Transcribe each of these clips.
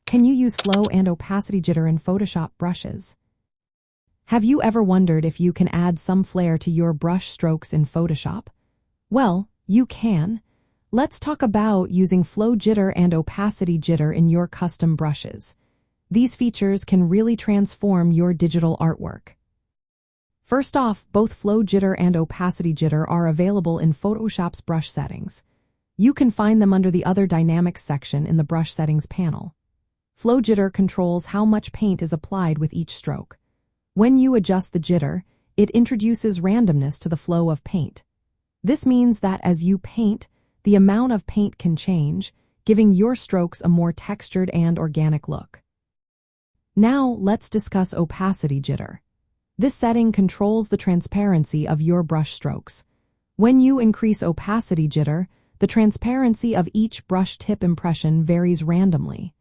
Can you use flow and opacity jitter in Photoshop brushes? Have you ever wondered if you can add some flair to your brush strokes in Photoshop? Well, you can. Let's talk about using flow jitter and opacity jitter in your custom brushes. These features can really transform your digital artwork. First off, both flow jitter and opacity jitter are available in Photoshop's brush settings. You can find them under the Other Dynamics section in the Brush Settings panel. Flow jitter controls how much paint is applied with each stroke. When you adjust the jitter, it introduces randomness to the flow of paint. This means that as you paint, the amount of paint can change, giving your strokes a more textured and organic look. Now, let's discuss opacity jitter. This setting controls the transparency of your brush strokes. When you increase opacity jitter, the transparency of each brush tip impression varies randomly.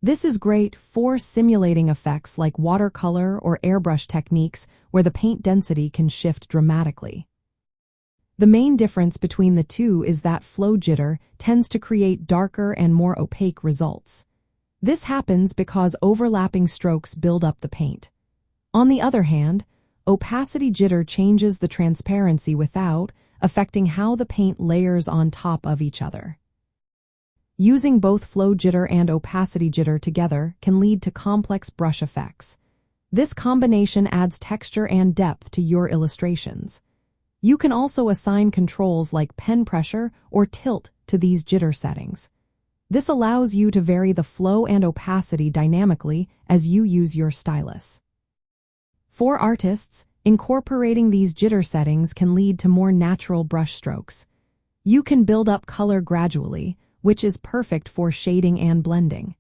This is great for simulating effects like watercolor or airbrush techniques where the paint density can shift dramatically. The main difference between the two is that flow jitter tends to create darker and more opaque results. This happens because overlapping strokes build up the paint. On the other hand, opacity jitter changes the transparency without affecting how the paint layers on top of each other. Using both flow jitter and opacity jitter together can lead to complex brush effects. This combination adds texture and depth to your illustrations. You can also assign controls like pen pressure or tilt to these jitter settings. This allows you to vary the flow and opacity dynamically as you use your stylus. For artists, incorporating these jitter settings can lead to more natural brush strokes. You can build up color gradually, which is perfect for shading and blending.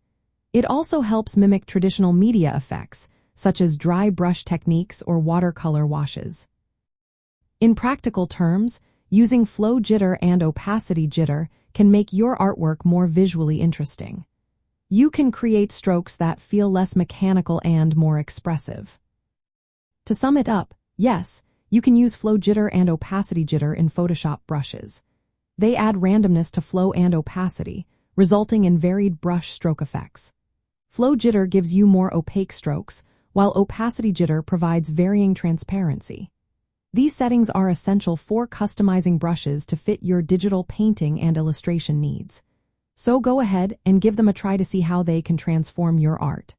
It also helps mimic traditional media effects, such as dry brush techniques or watercolor washes. In practical terms, using flow jitter and opacity jitter can make your artwork more visually interesting. You can create strokes that feel less mechanical and more expressive. To sum it up, yes, you can use flow jitter and opacity jitter in Photoshop brushes. They add randomness to flow and opacity, resulting in varied brush stroke effects. Flow jitter gives you more opaque strokes, while opacity jitter provides varying transparency. These settings are essential for customizing brushes to fit your digital painting and illustration needs. So go ahead and give them a try to see how they can transform your art.